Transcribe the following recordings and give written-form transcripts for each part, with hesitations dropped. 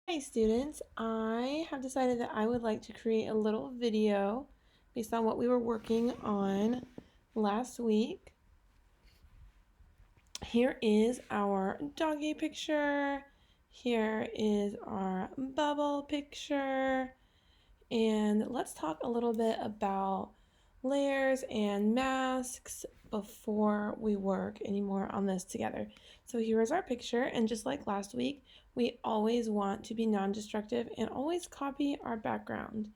Hey students, I have decided that I would like to create a little video based on what we were working on last week. Here is our doggy picture. Here is our bubble picture. And let's talk a little bit about layers and masks before we work anymore on this together. So here is our picture, and just like last week, we always want to be non-destructive and always copy our background.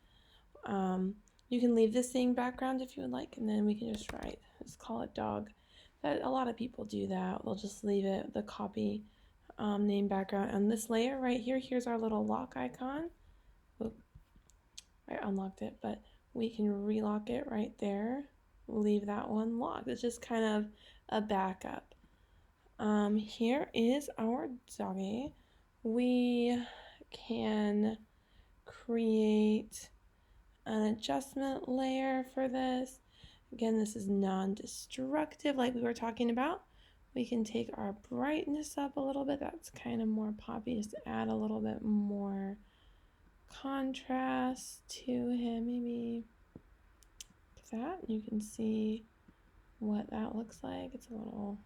You can leave this same background if you would like, and then we can just write, let's call it dog. That a lot of people do that. They'll just leave it, the copy name background. And this layer right here, here's our little lock icon. Oop, I unlocked it, but we can relock it right there. Leave that one locked. It's just kind of a backup. Here is our doggy. We can create an adjustment layer for this. Again, this is non-destructive like we were talking about. We can take our brightness up a little bit. That's kind of more poppy, just to add a little bit more contrast to him, maybe that. You can see what that looks like. It's a little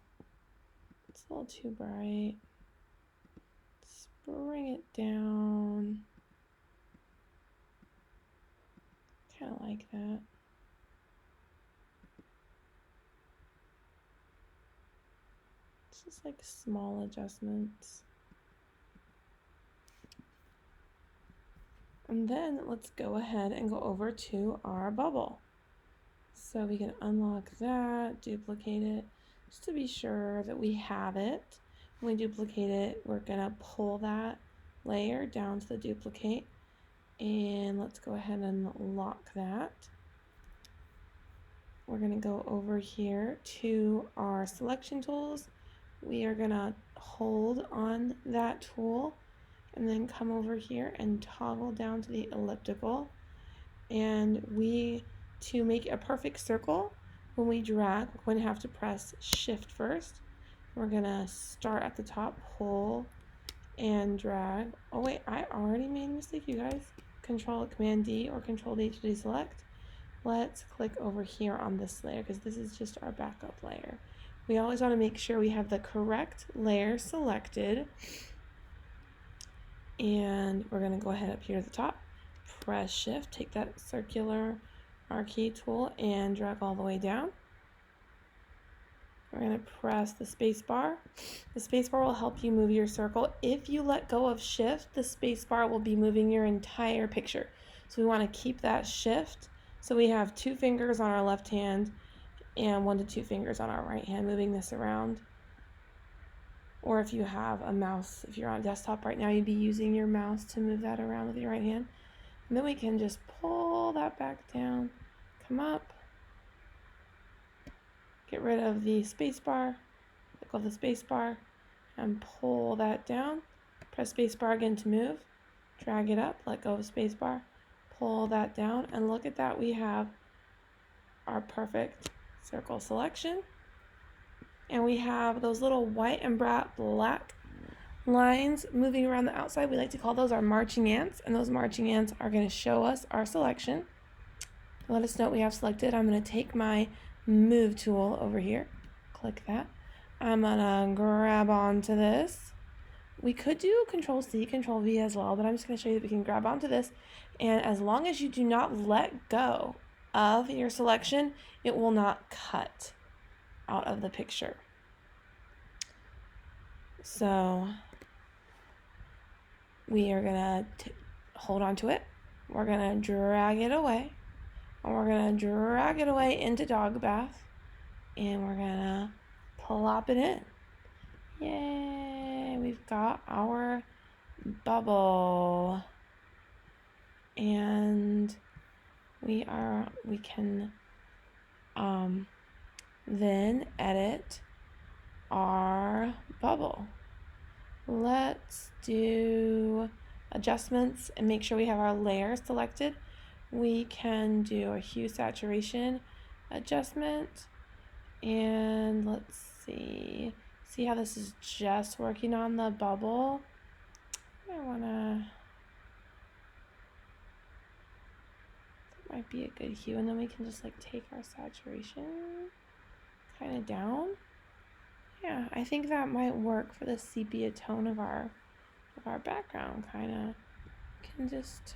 too bright. Let's bring it down. Kind of like that. It's just like small adjustments. And then let's go ahead and go over to our bubble. So we can unlock that, duplicate it, just to be sure that we have it. When we duplicate it, we're gonna pull that layer down to the duplicate. And let's go ahead and lock that. We're gonna go over here to our selection tools. We are gonna hold on that tool and then come over here and toggle down to the elliptical. And to make a perfect circle, when we drag, we're going to have to press shift first. We're gonna start at the top, pull and drag. Oh wait, I already made a mistake, you guys. Command D or Control D to deselect. Let's click over here on this layer because this is just our backup layer. We always want to make sure we have the correct layer selected. And we're going to go ahead up here at the top, press shift, take that circular marquee tool and drag all the way down. We're going to press the space bar. The space bar will help you move your circle. If you let go of shift, the space bar will be moving your entire picture. So we want to keep that shift. So we have 2 fingers on our left hand and 1 to 2 fingers on our right hand moving this around. Or if you have a mouse, if you're on a desktop right now, you'd be using your mouse to move that around with your right hand. And then we can just pull that back down, come up, get rid of the space bar, let go of the space bar, and pull that down. Press space bar again to move, drag it up, let go of the space bar, pull that down, and look at that, we have our perfect circle selection. And we have those little white and black lines moving around the outside. We like to call those our marching ants, and those marching ants are going to show us our selection. Let us know what we have selected. I'm going to take my move tool over here, click that. I'm going to grab onto this. We could do Control C, Control V as well, but I'm just going to show you that we can grab onto this, and as long as you do not let go of your selection, it will not cut out of the picture. So we are gonna hold on to it. We're gonna drag it away, and we're gonna drag it away into dog bath, and we're gonna plop it in. Yay! We've got our bubble, and we can then edit our bubble. Let's do adjustments and make sure we have our layer selected. We can do a hue saturation adjustment, and let's see how this is just working on the bubble. I want to might be a good hue, and then we can just like take our saturation kind of down. Yeah, I think that might work for the sepia tone of our background. Kind of can just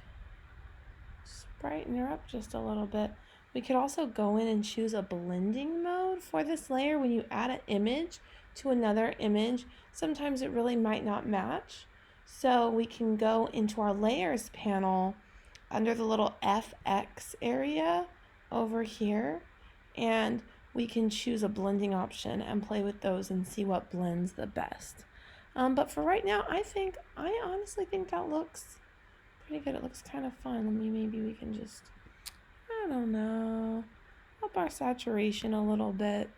brighten her up just a little bit. We could also go in and choose a blending mode for this layer. When you add an image to another image, sometimes it really might not match. So we can go into our layers panel under the little FX area over here, and we can choose a blending option and play with those and see what blends the best. But for right now, I honestly think that looks pretty good. It looks kind of fun. Maybe we can just, I don't know, up our saturation a little bit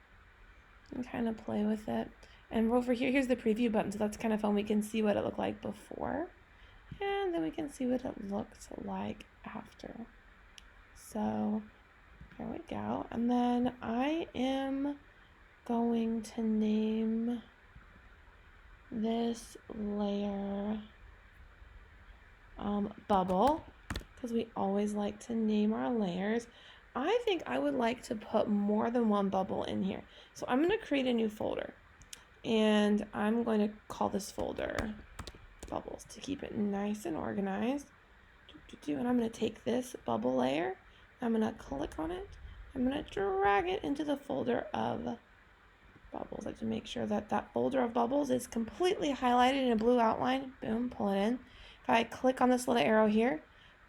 and kind of play with it. And over here, here's the preview button, so that's kind of fun. We can see what it looked like before, and then we can see what it looked like after. So there we go. And then I am going to name this layer bubble, because we always like to name our layers. I think I would like to put more than one bubble in here. So I'm going to create a new folder, and I'm going to call this folder bubbles to keep it nice and organized. And I'm going to take this bubble layer, I'm going to click on it, I'm going to drag it into the folder of bubbles. I have to make sure that that folder of bubbles is completely highlighted in a blue outline. Boom, pull it in. If I click on this little arrow here,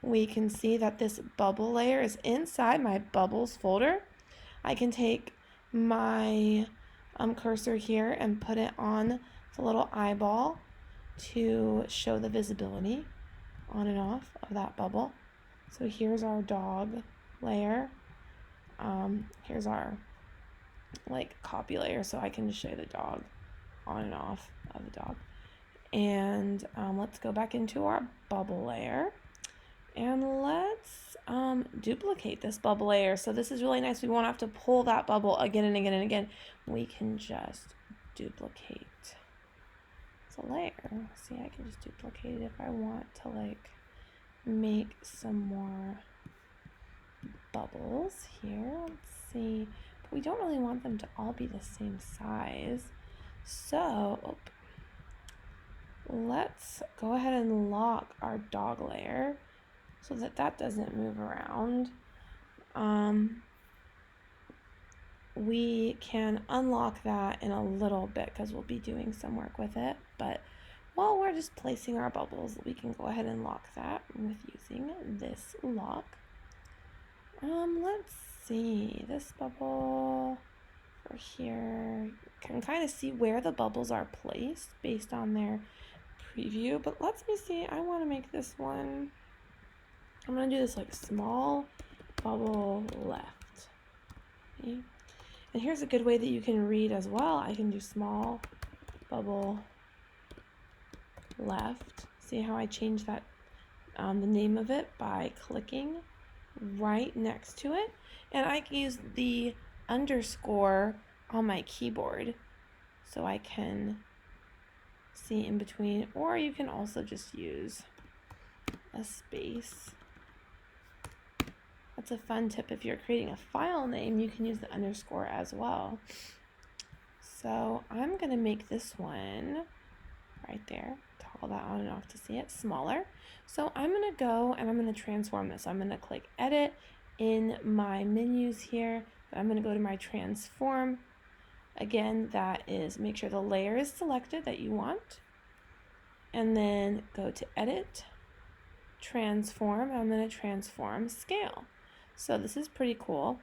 we can see that this bubble layer is inside my bubbles folder. I can take my cursor here and put it on the little eyeball to show the visibility on and off of that bubble. So here's our dog layer. Here's our like copy layer, so I can just show the dog on and off of the dog. And let's go back into our bubble layer, and let's duplicate this bubble layer. So this is really nice. We won't have to pull that bubble again and again and again. We can just duplicate the layer. See, I can just duplicate it if I want to like make some more bubbles here. Let's see. But we don't really want them to all be the same size. So let's go ahead and lock our dog layer so that that doesn't move around. We can unlock that in a little bit because we'll be doing some work with it. But while we're just placing our bubbles, we can go ahead and lock that with using this lock. Let's see, this bubble for here, can kind of see where the bubbles are placed based on their preview, but let me see, I want to make this one, I'm going to do this like small bubble left. Okay. And here's a good way that you can read as well. I can do small bubble left. See how I change that, the name of it by clicking right next to it, and I can use the underscore on my keyboard so I can see in between, or you can also just use a space. That's a fun tip. If you're creating a file name, you can use the underscore as well. So I'm going to make this one right there, toggle that on and off to see it smaller. So I'm going to go and I'm going to transform this. I'm going to click edit in my menus here. I'm going to go to my transform. Again, that is make sure the layer is selected that you want, and then go to edit, transform. I'm going to transform scale. So this is pretty cool.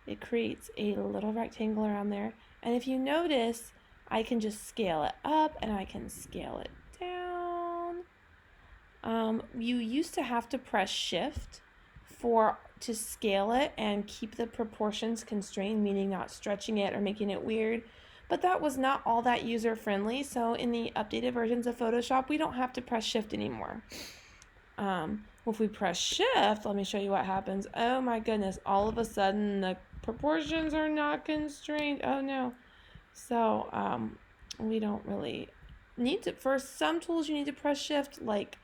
It creates a little rectangle around there, and if you notice, I can just scale it up and I can scale it down. You used to have to press shift to scale it and keep the proportions constrained, meaning not stretching it or making it weird, but that was not all that user friendly. So in the updated versions of Photoshop, we don't have to press shift anymore. If we press shift, let me show you what happens. Oh my goodness, all of a sudden the proportions are not constrained. Oh no. So we don't really need to. For some tools you need to press shift, like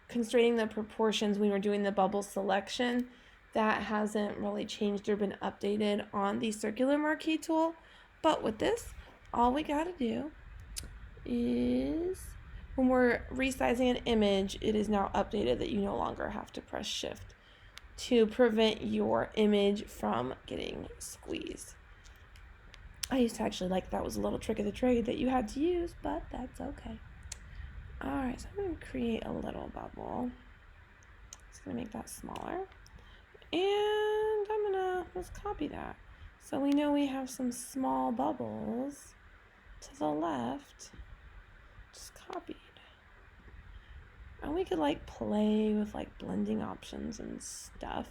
constraining the proportions when we're doing the bubble selection. that hasn't really changed or been updated on the circular marquee tool. But with this, all we gotta do is when we're resizing an image, it is now updated that you no longer have to press shift to prevent your image from getting squeezed. I used to actually like that was a little trick of the trade that you had to use, but that's okay. Alright, so I'm going to create a little bubble. Just going to make that smaller. And I'm going to, let's copy that. So we know we have some small bubbles to the left. Just copied. And we could like play with like blending options and stuff.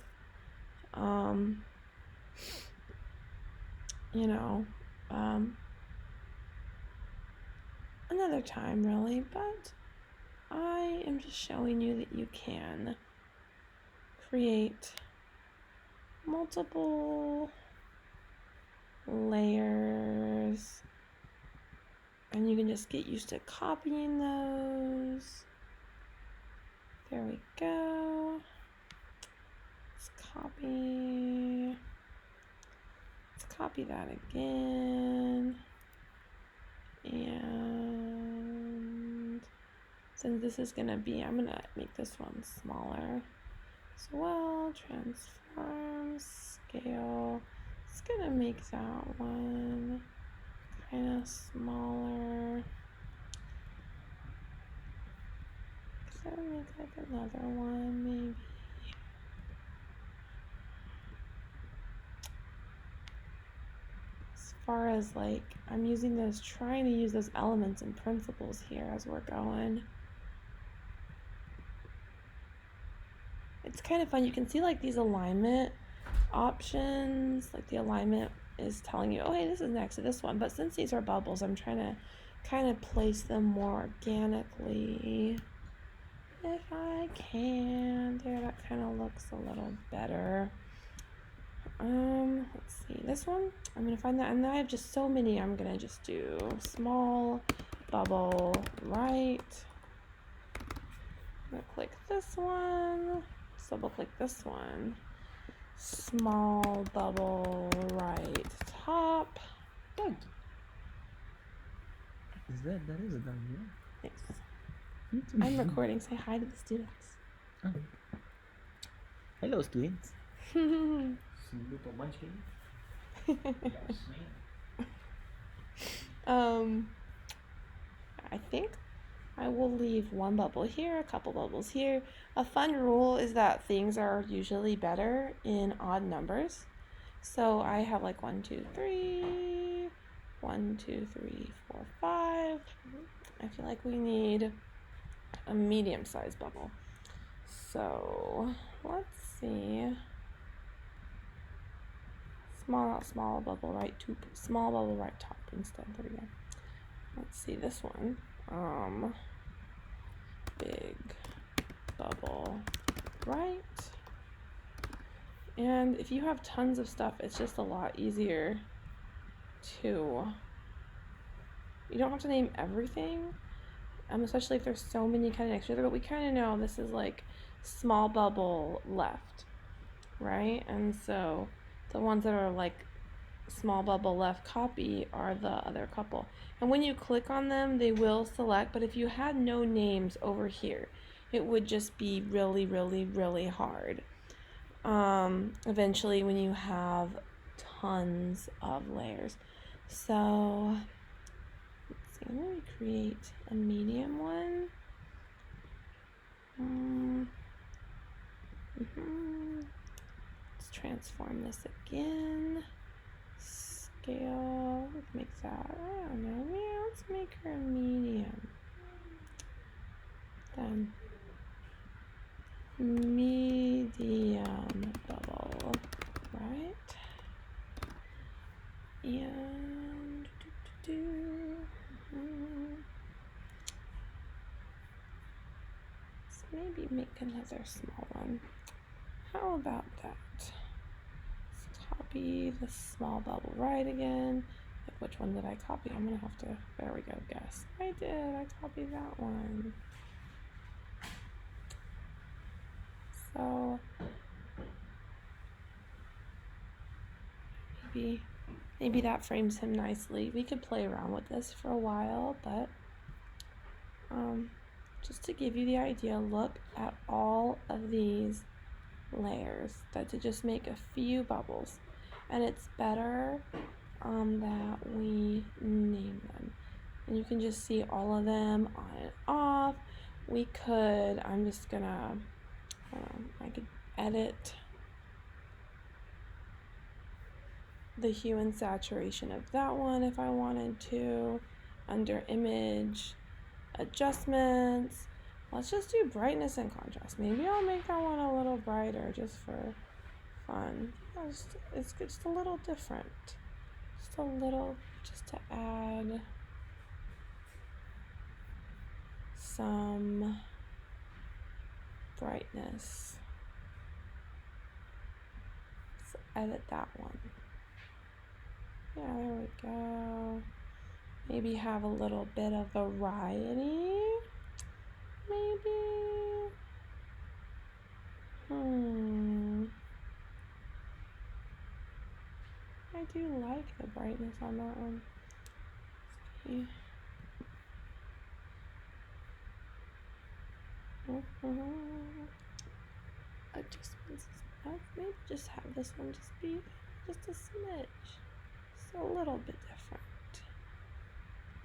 You know, another time really, but I am just showing you that you can create multiple layers and you can just get used to copying those. There we go. Let's copy that again. And since this is gonna be, I'm gonna make this one smaller as well. Transform, scale. It's gonna make that one kind of smaller. Could I make like another one maybe? As far as like, I'm using those, trying to use those elements and principles here as we're going. It's kind of fun. You can see like these alignment options, like the alignment is telling you, oh hey, this is next to this one, but since these are bubbles, I'm trying to kind of place them more organically if I can. There, that kind of looks a little better. Let's see, this one, I'm gonna find that, and then I have just so many. I'm gonna just do small bubble right. I'm gonna click this one, double click this one, small bubble right top. Good. That is a done, yeah. Thanks. I'm recording. Say hi to the students. Oh. Hello, students. Little munchkin. I think I will leave one bubble here, a couple bubbles here. A fun rule is that things are usually better in odd numbers. So I have like 1, 2, 3, 1, 2, 3, 4, 5. I feel like we need a medium-sized bubble. So let's see. Small bubble right small bubble right top instead. There we go. Let's see this one. Big bubble right. And if you have tons of stuff, it's just a lot easier to, you don't have to name everything, especially if there's so many kind of next to each other, but we kind of know this is like small bubble left, right? And so the ones that are like small bubble left copy are the other couple. And when you click on them, they will select, but if you had no names over here, it would just be really, really, really hard. Eventually when you have tons of layers. So let's see, let me create a medium one. Let's transform this again. Scale, let's make that, I don't know, yeah, let's make her a medium. Then medium bubble, right? And let's maybe make another small one. How about that? Let's copy the small bubble right again. Which one did I copy? I'm gonna have to, there we go, guess. I did, I copied that one. So maybe that frames him nicely. We could play around with this for a while, but just to give you the idea, look at all of these layers that to just make a few bubbles, and it's better that we name them, and you can just see all of them on and off. We could, I'm just gonna, I could edit the hue and saturation of that one if I wanted to. Under image adjustments, let's just do brightness and contrast. Maybe I'll make that one a little brighter just for fun. It's just a little different. Just a little, just to add some brightness. Let's edit that one. Yeah, there we go. Maybe have a little bit of variety. Maybe. I do like the brightness on that one. Let's see. Adjustments. Maybe just have this one just be just a smidge. Just a little bit different.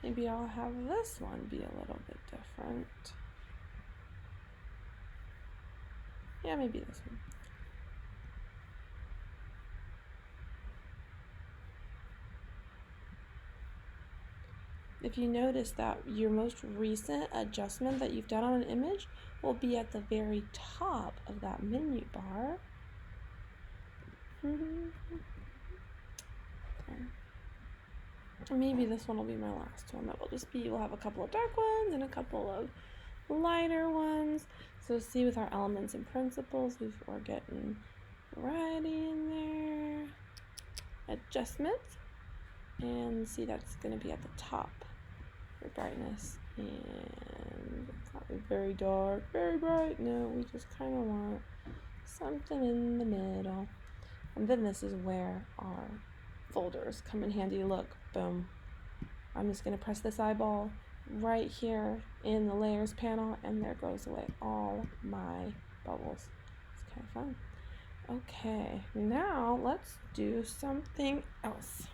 Maybe I'll have this one be a little bit different. Yeah, maybe this one. If you notice that your most recent adjustment that you've done on an image will be at the very top of that menu bar. Okay. Maybe this one will be my last one. That will just be, we'll have a couple of dark ones and a couple of lighter ones. So see, with our elements and principles, we're getting variety in there. Adjustments. And see, that's going to be at the top for brightness. And it's not very dark, very bright. No, we just kind of want something in the middle. And then this is where our folders come in handy. Look, boom. I'm just going to press this eyeball right here in the layers panel, and there goes away all my bubbles. It's kind of fun. Okay, now let's do something else.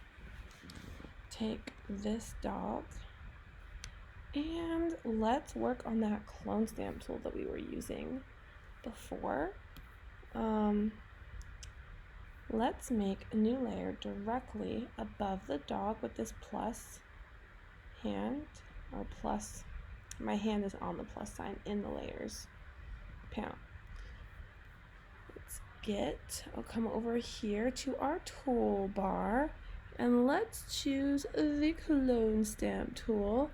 Take this dog and let's work on that clone stamp tool that we were using before. Let's make a new layer directly above the dog with this plus hand, or plus, my hand is on the plus sign in the layers panel. I'll come over here to our toolbar and let's choose the clone stamp tool.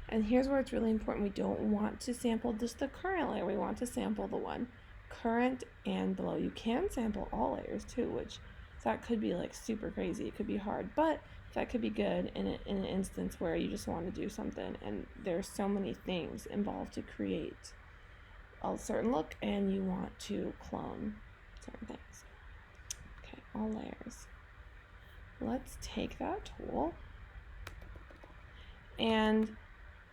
And here's where it's really important. We don't want to sample just the current layer. We want to sample the one current and below. You can sample all layers too, which that could be like super crazy. It could be hard, but that could be good in an instance where you just want to do something and there's so many things involved to create a certain look and you want to clone certain things. Okay, all layers. Let's take that tool and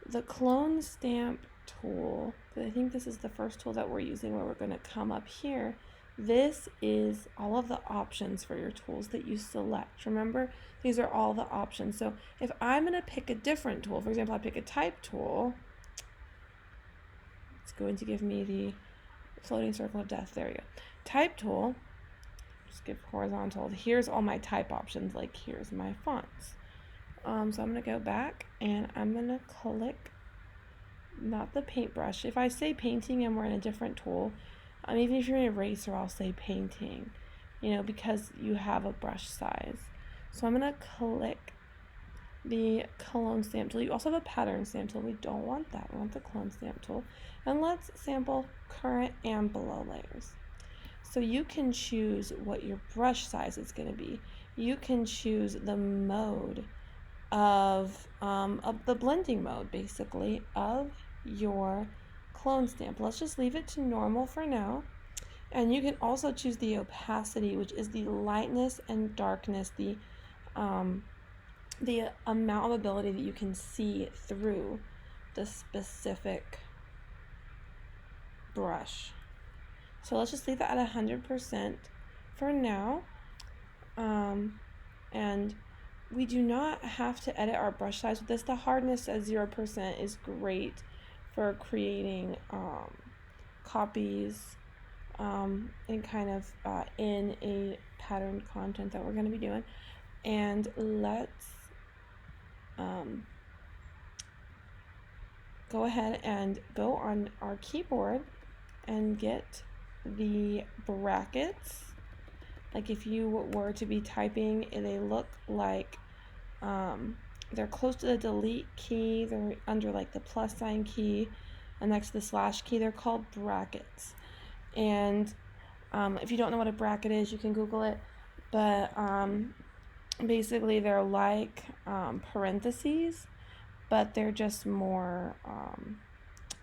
the clone stamp tool, because I think this is the first tool that we're using where we're going to come up here. This is all of the options for your tools that you select. Remember, these are all the options. So if I'm going to pick a different tool, for example, I pick a type tool, it's going to give me the floating circle of death. There we go. Type tool, just give horizontal. Here's all my type options, like here's my fonts. So I'm going to go back and I'm going to click, not the paintbrush. If I say painting and we're in a different tool, even if you're in eraser, I'll say painting, because you have a brush size. So I'm going to click the clone stamp tool. You also have a pattern stamp tool. We don't want that. We want the clone stamp tool. And let's sample current and below layers. So you can choose what your brush size is going to be. You can choose the mode of the blending mode, basically, of your clone stamp. Let's just leave it to normal for now. And you can also choose the opacity, which is the lightness and darkness, the the amount of ability that you can see through the specific brush. So let's just leave that at 100% for now. And we do not have to edit our brush size with this. The hardness at 0% is great for creating copies and kind of in a patterned content that we're going to be doing. And let's go ahead and go on our keyboard and get the brackets. Like if you were to be typing, they look like they're close to the delete key. They're under like the plus sign key and next to the slash key. They're called brackets. And if you don't know what a bracket is, you can Google it. But basically they're like parentheses, but they're just more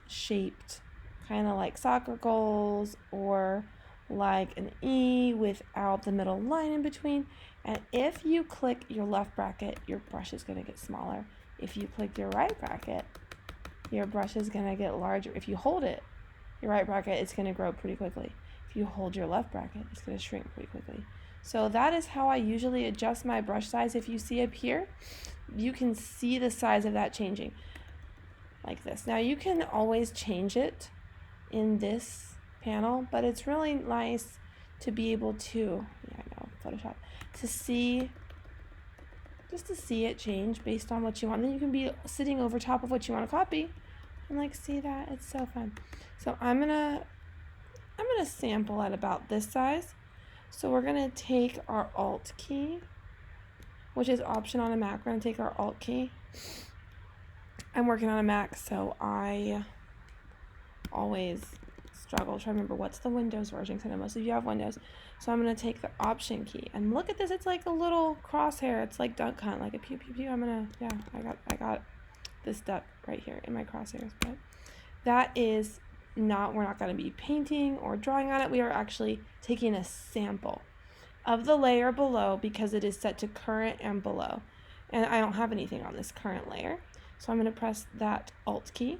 shaped, kind of like soccer goals or like an E without the middle line in between. And if you click your left bracket, your brush is going to get smaller. If you click your right bracket, your brush is going to get larger. If you hold it, your right bracket, it's going to grow pretty quickly. If you hold your left bracket, it's going to shrink pretty quickly. So that is how I usually adjust my brush size. If you see up here, you can see the size of that changing like this. Now you can always change it in this panel, but it's really nice to be able to, yeah, I know, Photoshop, to see, just to see it change based on what you want. Then you can be sitting over top of what you want to copy and like see that. It's so fun. So I'm gonna sample at about this size. So we're gonna take our Alt key, which is Option on a Mac. We're gonna take our Alt key. I'm working on a Mac, so I always struggle to remember what's the Windows version, because I know most of you have Windows. So I'm going to take the Option key, and look at this, it's like a little crosshair. It's like Duck Hunt, like a pew pew pew. I got this duck right here in my crosshairs, but that is not, we're not going to be painting or drawing on it. We are actually taking a sample of the layer below because it is set to current and below, and I don't have anything on this current layer. So I'm going to press that Alt key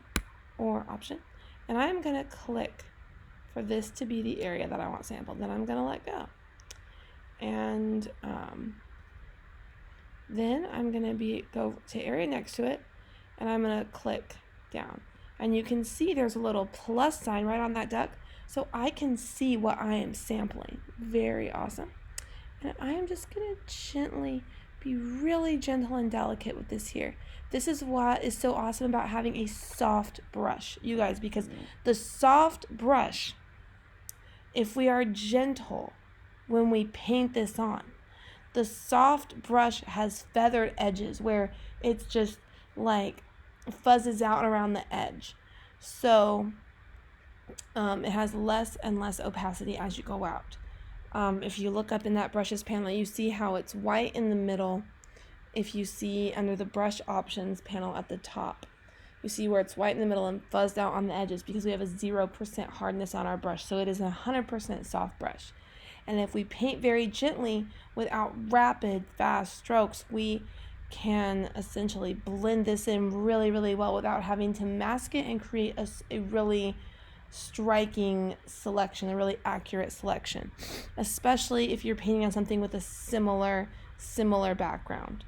or Option, and I'm going to click for this to be the area that I want sampled. Then I'm going to let go. And then I'm going to go to area next to it, and I'm going to click down. And you can see there's a little plus sign right on that duck, so I can see what I am sampling. Very awesome. And I am just going to gently be really gentle and delicate with this here. This is what is so awesome about having a soft brush, you guys, because the soft brush, if we are gentle when we paint this on, the soft brush has feathered edges where it's just like fuzzes out around the edge. So it has less and less opacity as you go out. If you look up in that brushes panel, you see how it's white in the middle. If you see under the brush options panel at the top, you see where it's white in the middle and fuzzed out on the edges because we have a 0% hardness on our brush. So it is a 100% soft brush. And if we paint very gently without rapid, fast strokes, we can essentially blend this in really, really well without having to mask it and create a really striking selection, a really accurate selection, especially if you're painting on something with a similar background.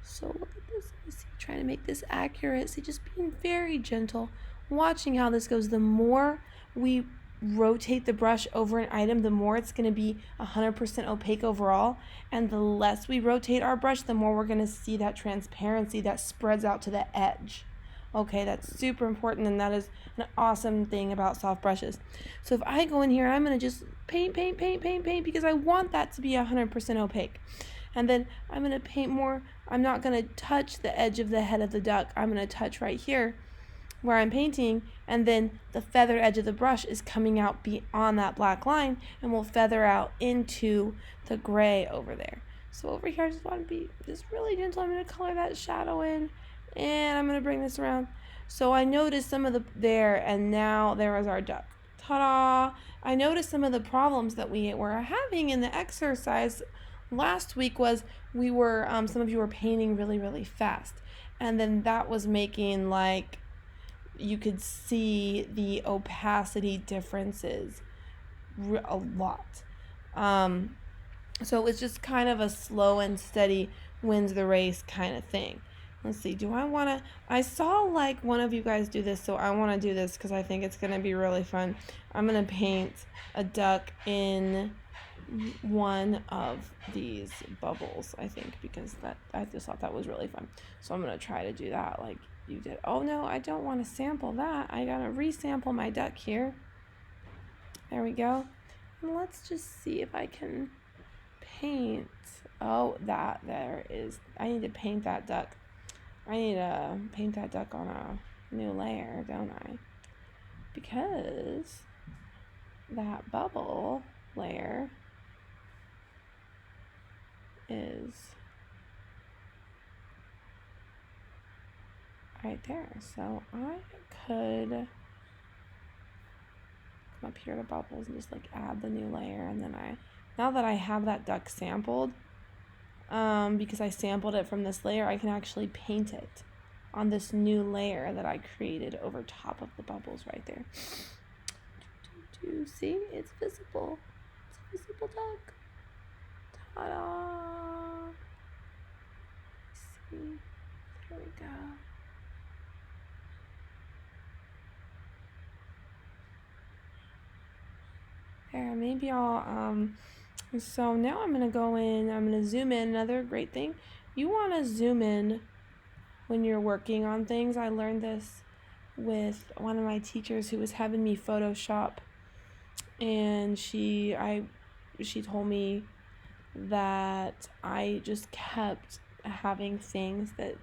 So look at this. Let me see, trying to make this accurate. See, just being very gentle, watching how this goes. The more we rotate the brush over an item, the more it's going to be 100% opaque overall, and the less we rotate our brush, the more we're going to see that transparency that spreads out to the edge. Okay, that's super important, and that is an awesome thing about soft brushes. So if I go in here, I'm going to just paint because I want that to be 100% opaque. And then I'm going to paint more. I'm not going to touch the edge of the head of the duck. I'm going to touch right here where I'm painting, and then the feathered edge of the brush is coming out beyond that black line and will feather out into the gray over there. So over here, I just want to be just really gentle. I'm going to color that shadow in, and I'm going to bring this around. So I noticed some of the there, and now there is our duck. Ta-da! I noticed some of the problems that we were having in the exercise last week was we were some of you were painting really, really fast, and then that was making like you could see the opacity differences a lot. So it was just kind of a slow and steady wins the race kind of thing. Let's see, do I want to, I saw like one of you guys do this, so I want to do this because I think it's going to be really fun. I'm going to paint a duck in one of these bubbles, I think, because that I just thought that was really fun. So I'm going to try to do that like you did. Oh no, I don't want to sample that. I got to resample my duck here. There we go. And let's just see if I can paint. Oh, that there is. I need to paint that duck. I need to paint that duck on a new layer, don't I? Because that bubble layer is right there. So I could come up here to bubbles and just like add the new layer, and then now that I have that duck sampled, because I sampled it from this layer, I can actually paint it on this new layer that I created over top of the bubbles right there. Do you see? It's visible. It's a visible duck. Ta-da! See? There we go. There, maybe I'll, so now I'm going to go in, I'm going to zoom in. Another great thing, you want to zoom in when you're working on things. I learned this with one of my teachers who was having me Photoshop, and she told me that I just kept having things that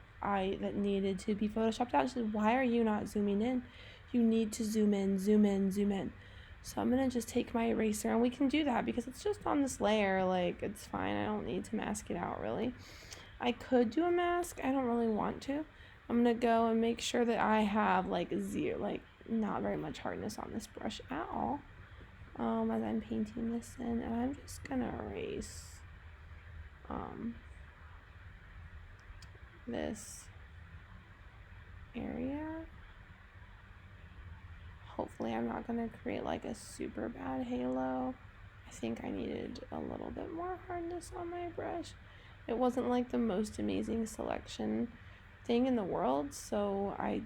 needed to be photoshopped out. She said, "Why are you not zooming in? You need to zoom in, zoom in, zoom in." So I'm gonna just take my eraser, and we can do that because it's just on this layer. Like, it's fine. I don't need to mask it out really. I could do a mask. I don't really want to. I'm gonna go and make sure that I have like zero, like not very much hardness on this brush at all. As I'm painting this in, and I'm just gonna erase this area. Hopefully I'm not gonna create like a super bad halo. I think I needed a little bit more hardness on my brush. It wasn't like the most amazing selection thing in the world, so I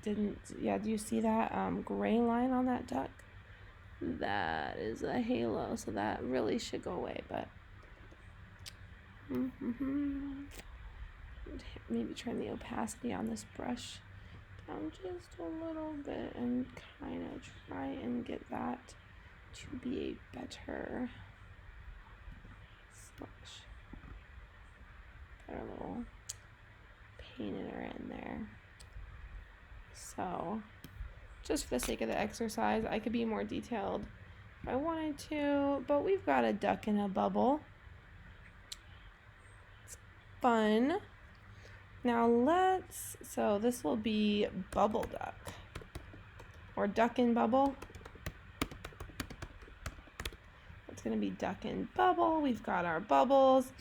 didn't. Yeah, do you see that gray line on that duck? That is a halo, so that really should go away, but maybe turn the opacity on this brush down just a little bit and kind of try and get that to be a better selection. Better little painter in there. So, just for the sake of the exercise, I could be more detailed if I wanted to, but we've got a duck in a bubble. It's fun. Now so this will be bubble duck, or duck in bubble. It's gonna be duck in bubble. We've got our bubbles.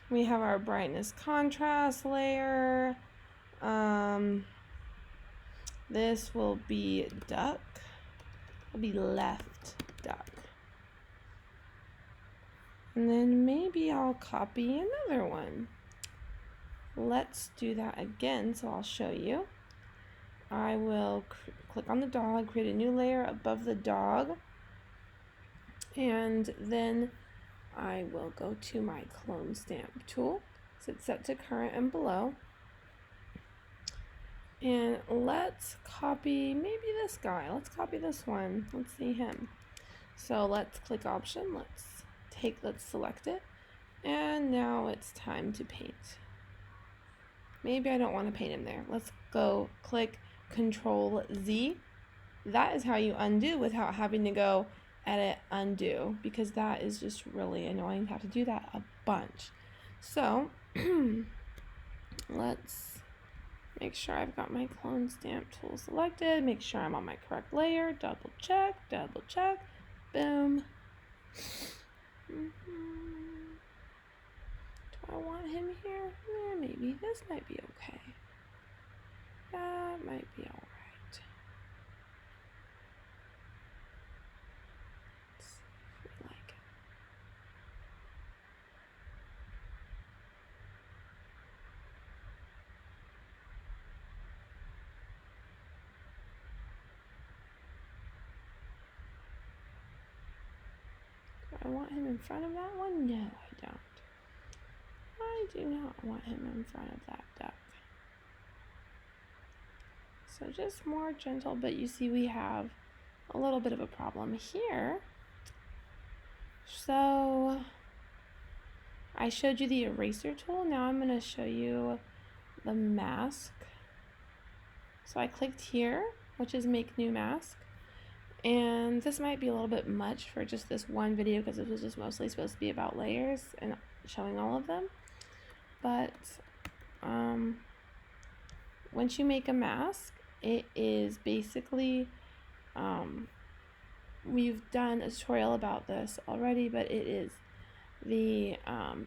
We have our brightness contrast layer. This will be duck. It'll be left duck. And then maybe I'll copy another one. Let's do that again, so I'll show you. I will click on the dog, create a new layer above the dog, and then I will go to my clone stamp tool. So it's set to current and below. And let's copy maybe this guy. Let's copy this one. Let's see him. So let's click option, let's select it, and now it's time to paint. Maybe I don't want to paint him there. Let's go click Control Z. That is how you undo without having to go edit undo, because that is just really annoying to have to do that a bunch. So let's make sure I've got my clone stamp tool selected, make sure I'm on my correct layer, double check, boom. want him here. Maybe this might be okay. That might be all right. Let's see if we like it. Do I want him in front of that one? No, I don't. I do not want him in front of that duck. So just more gentle, but you see we have a little bit of a problem here. So I showed you the eraser tool. Now I'm going to show you the mask. So I clicked here, which is make new mask. And this might be a little bit much for just this one video because it was just mostly supposed to be about layers and showing all of them. But once you make a mask, it is basically, we've done a tutorial about this already, but it is the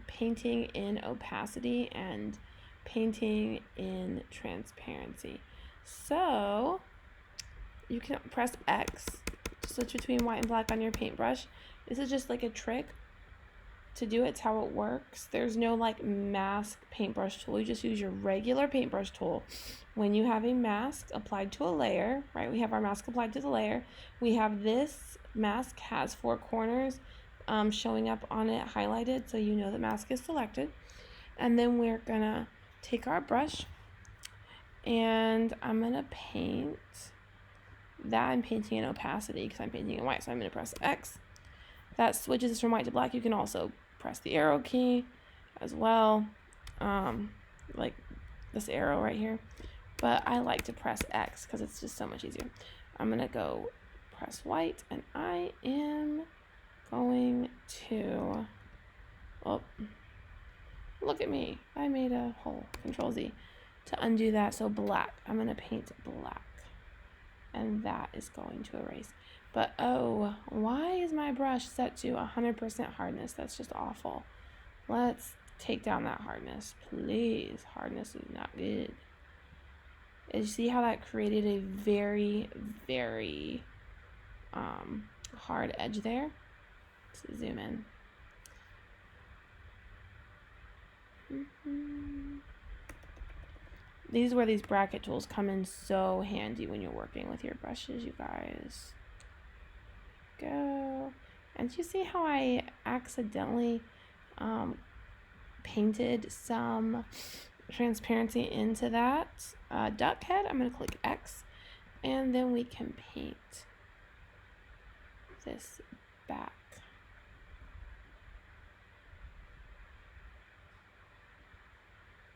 painting in opacity and painting in transparency. So you can press X to switch between white and black on your paintbrush. This is just like a trick to do it. It's how it works. There's no like mask paintbrush tool. You just use your regular paintbrush tool. When you have a mask applied to a layer, right? We have our mask applied to the layer. We have this mask has 4 corners showing up on it highlighted, so you know the mask is selected. And then we're gonna take our brush and I'm gonna paint that. I'm painting in opacity because I'm painting in white, so I'm gonna press X. That switches from white to black. You can also press the arrow key as well, like this arrow right here, but I like to press X because it's just so much easier. I'm gonna go press white and I am going to, oh, look at me, I made a hole. Control Z to undo that. So black, I'm gonna paint black and that is going to erase. But oh, why is my brush set to 100% hardness? That's just awful. Let's take down that hardness, please. Hardness is not good. And you see how that created a very, very hard edge there? Let's zoom in. These is where these bracket tools come in so handy when you're working with your brushes, you guys. Go. And you see how I accidentally painted some transparency into that duck head? I'm going to click X and then we can paint this back.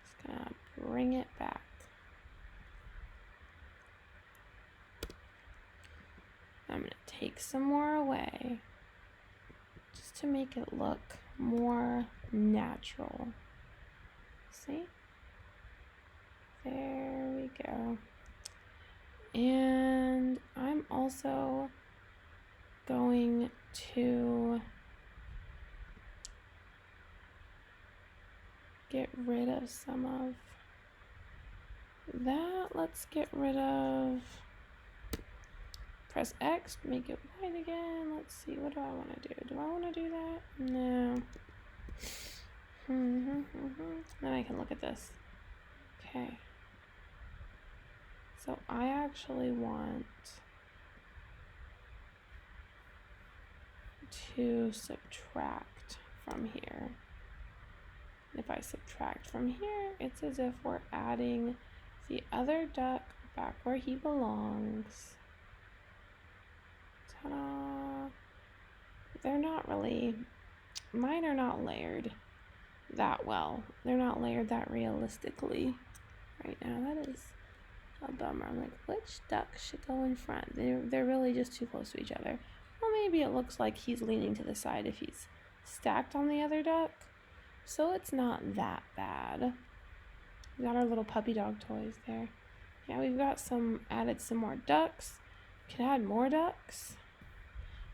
Just going to bring it back. I'm going to take some more away just to make it look more natural. See? There we go. And I'm also going to get rid of some of that. Let's get rid of, press X, make it white again. Let's see, what do I want to do? Do I want to do that? No. Then I can look at this. Okay. So I actually want to subtract from here. If I subtract from here, it's as if we're adding the other duck back where he belongs. Ta-da! They're not really, mine are not layered that well. They're not layered that realistically right now. That is a bummer. I'm like, which duck should go in front? They're really just too close to each other. Well, maybe it looks like he's leaning to the side if he's stacked on the other duck. So it's not that bad. We got our little puppy dog toys there. Yeah, we've got added some more ducks. You can add more ducks.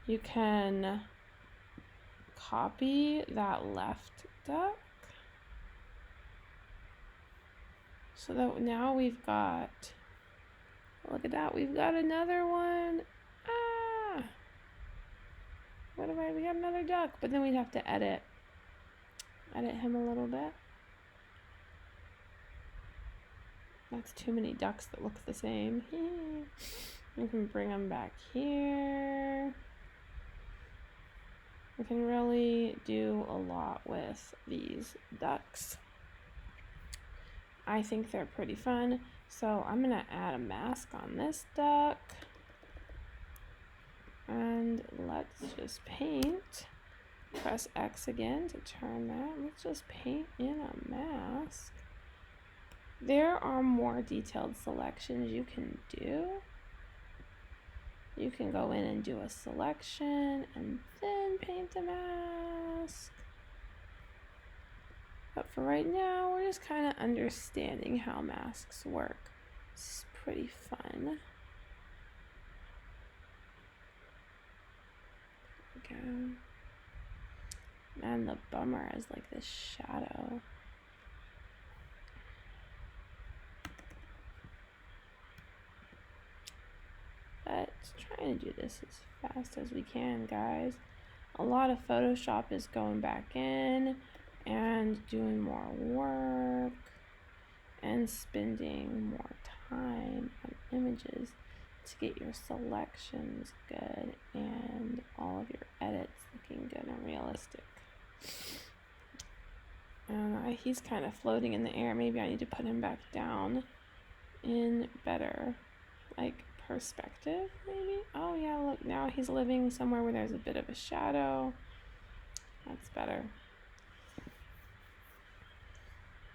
You can copy that left duck So that now we've got, look at that, we've got another one. Ah! We got another duck, but then we'd have to edit him a little bit. That's too many ducks that look the same. We can bring them back here. We can really do a lot with these ducks. I think they're pretty fun. So I'm gonna add a mask on this duck. And let's just paint. Press X again to turn that. Let's just paint in a mask. There are more detailed selections you can do. You can go in and do a selection and then paint the mask. But for right now, we're just kind of understanding how masks work. It's pretty fun. Okay. Man, the bummer is like this shadow. But trying to do this as fast as we can, guys. A lot of Photoshop is going back in and doing more work and spending more time on images to get your selections good and all of your edits looking good and realistic. He's kind of floating in the air. Maybe I need to put him back down in better, like, perspective, maybe? Oh yeah, look, now he's living somewhere where there's a bit of a shadow. That's better.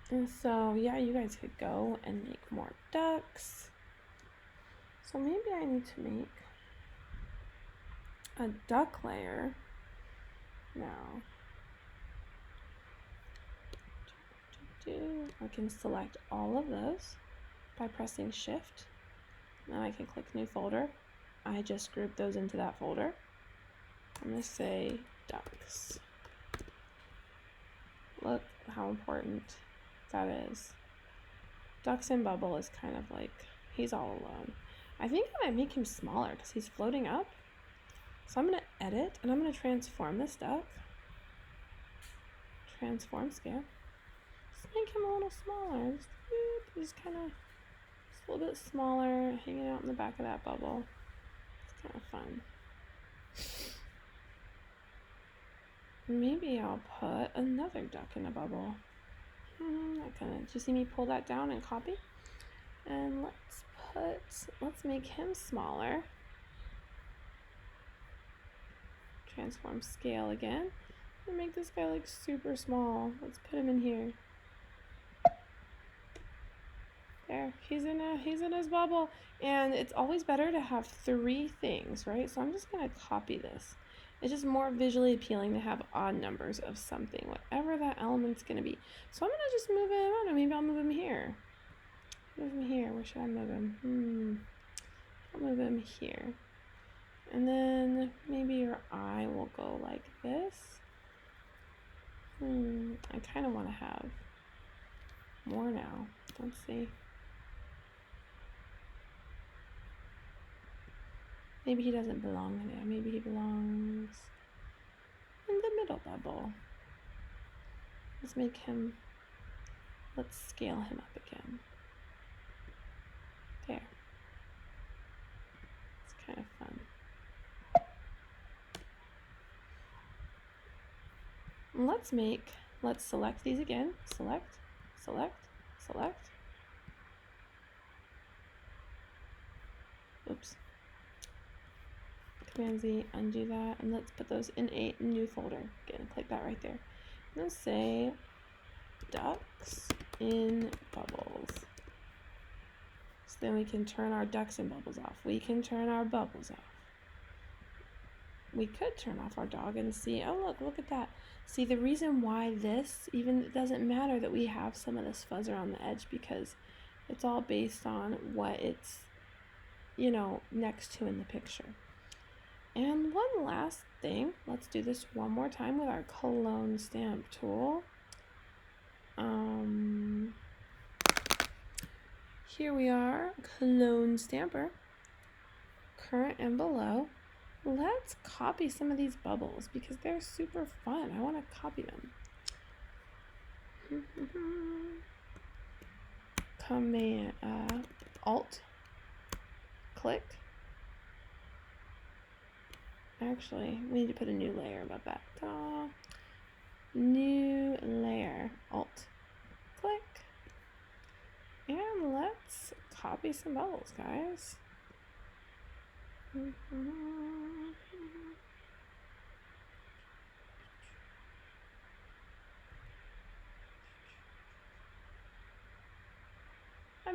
And so, yeah, you guys could go and make more ducks. So maybe I need to make a duck layer now. I can select all of those by pressing Shift. Then I can click New Folder. I just grouped those into that folder. I'm going to say ducks. Look how important that is. Ducks in Bubble is kind of like, he's all alone. I think I might make him smaller because he's floating up. So I'm going to edit and I'm going to transform this duck. Transform scale. Just make him a little smaller. Just kind of, just a little bit smaller, hanging out in the back of that bubble. It's kind of fun. Maybe I'll put another duck in a bubble. Do you see me pull that down and copy? And let's make him smaller. Transform scale again. And make this guy like super small. Let's put him in here. There, he's in his bubble. And it's always better to have 3 things, right? So I'm just gonna copy this. It's just more visually appealing to have odd numbers of something, whatever that element's gonna be. So I'm gonna just move him, I don't know, maybe I'll move him here. Move him here, where should I move him? I'll move him here. And then maybe your eye will go like this. I kind of want to have more now. Let's see. Maybe he doesn't belong in there. Maybe he belongs in the middle bubble. Let's scale him up again. There. It's kind of fun. Let's select these again. Select, select, select. Oops. Command Z, undo that, and let's put those in a new folder. Again, click that right there. And let's say ducks in bubbles. So then we can turn our ducks in bubbles off. We can turn our bubbles off. We could turn off our dog and see, oh look at that. See, the reason why this, even it doesn't matter that we have some of this fuzz around the edge, because it's all based on what it's, next to in the picture. And one last thing, let's do this one more time with our clone stamp tool. here we are, clone stamper, current and below. Let's copy some of these bubbles because they're super fun. I want to copy them. Command, Alt, click. Actually, we need to put a new layer above that. New layer, Alt, click. And let's copy some bubbles, guys. I'm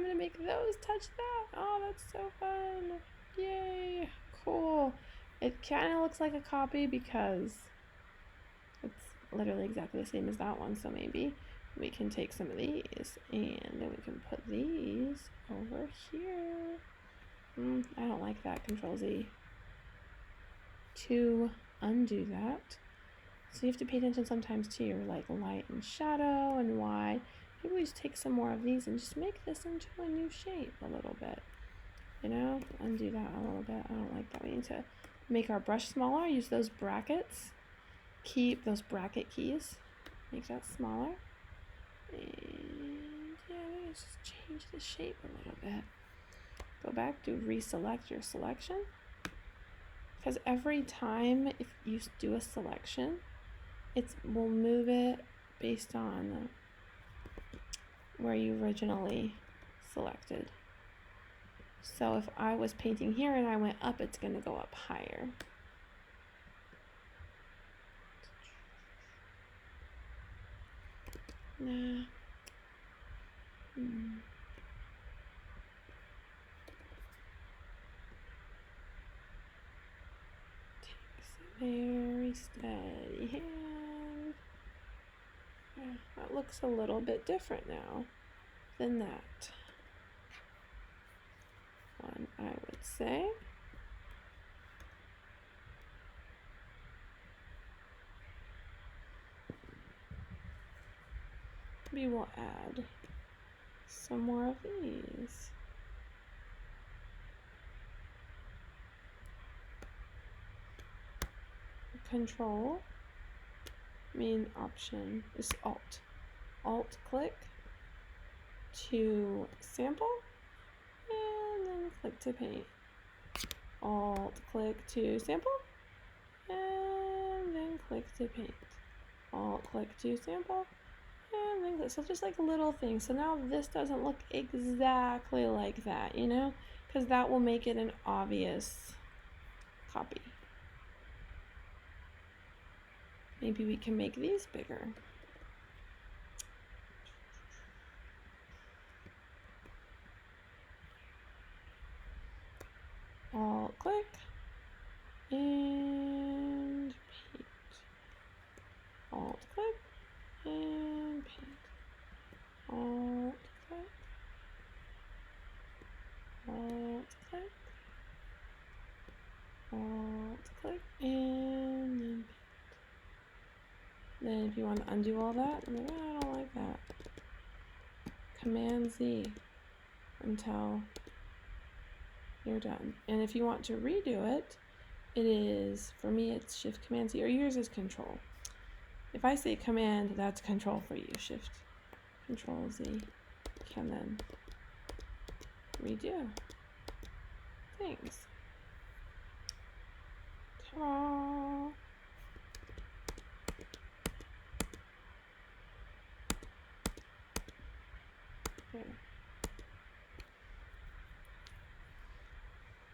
gonna make those touch that. Oh, that's so fun. Yay, cool. It kind of looks like a copy because it's literally exactly the same as that one, so maybe we can take some of these and then we can put these over here. I don't like that. Control Z to undo that. So you have to pay attention sometimes to your like light and shadow and why. Maybe we just take some more of these and just make this into a new shape a little bit. You know, undo that a little bit. I don't like that. We need to make our brush smaller. Use those brackets. Keep those bracket keys. Make that smaller. And yeah, let's just change the shape a little bit. Go back to reselect your selection. Because every time if you do a selection, we'll move it based on where you originally selected. So if I was painting here and I went up, it's going to go up higher. Nah. Takes a very steady hand. Yeah, that looks a little bit different now than that one, I would say. Maybe we'll add some more of these. Control, main option is Alt. Alt click to sample and then click to paint. Alt click to sample and then click to paint. Alt click to sample and then click. So just like little things. So now this doesn't look exactly like that, you know, because that will make it an obvious copy. Maybe we can make these bigger. Alt click and paint. Alt click and paint. Alt click. Alt click. Alt click and then paint. Then if you want to undo all that, I'm like, I don't like that. Command Z until you're done. And if you want to redo it, it is, for me, it's Shift Command Z, or yours is Control. If I say Command, that's Control for you. Shift Control Z can then redo things. Ta-da! There.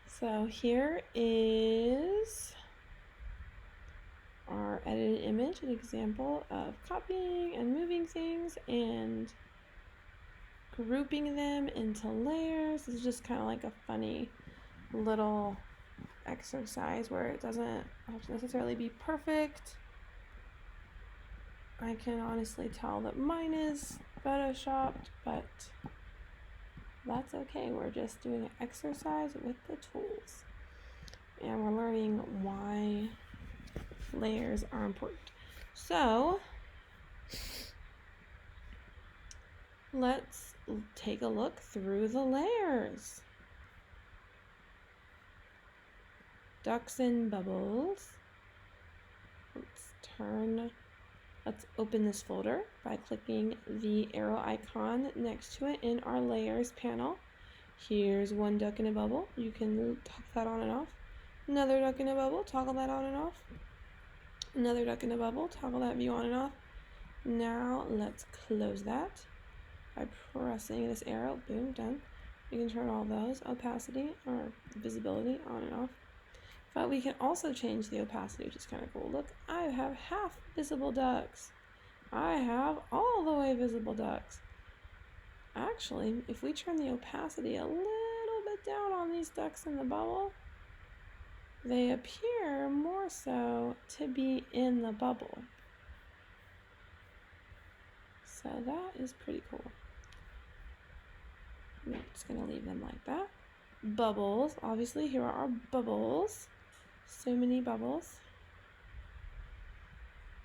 So here is our edited image, an example of copying and moving things and grouping them into layers. This is just kind of like a funny little exercise where it doesn't have to necessarily be perfect. I can honestly tell that mine is photoshopped, but that's okay. We're just doing an exercise with the tools. And we're learning why layers are important. So let's take a look through the layers. Ducks and bubbles. Let's open this folder by clicking the arrow icon next to it in our layers panel. Here's one duck in a bubble. You can toggle that on and off. Another duck in a bubble, toggle that on and off. Another duck in a bubble, toggle that view on and off. Now let's close that by pressing this arrow. Boom, done. We can turn all those opacity or visibility on and off. But we can also change the opacity, which is kind of cool. Look, I have half visible ducks. I have all the way visible ducks. Actually, if we turn the opacity a little bit down on these ducks in the bubble, they appear more so to be in the bubble. So that is pretty cool. I'm just going to leave them like that. Bubbles, obviously, here are our bubbles. So many bubbles.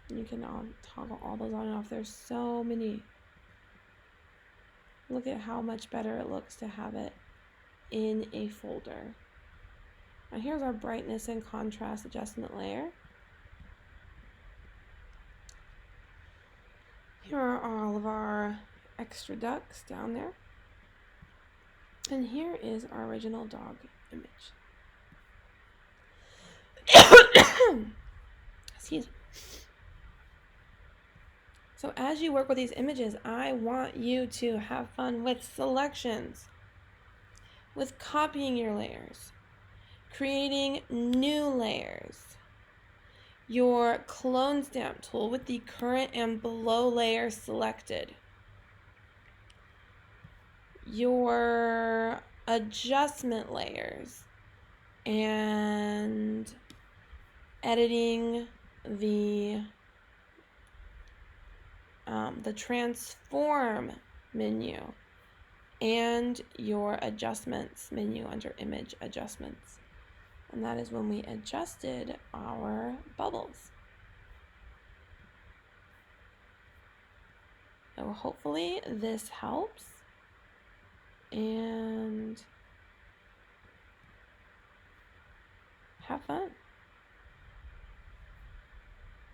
You can toggle all those on and off. There's so many. Look at how much better it looks to have it in a folder. Now here's our brightness and contrast adjustment layer. Here are all of our extra ducks down there. And here is our original dog image. Excuse me. So as you work with these images, I want you to have fun with selections, with copying your layers, creating new layers, your clone stamp tool with the current and below layers selected, your adjustment layers, and editing the transform menu and your adjustments menu under image adjustments. And that is when we adjusted our bubbles. So hopefully this helps, and have fun.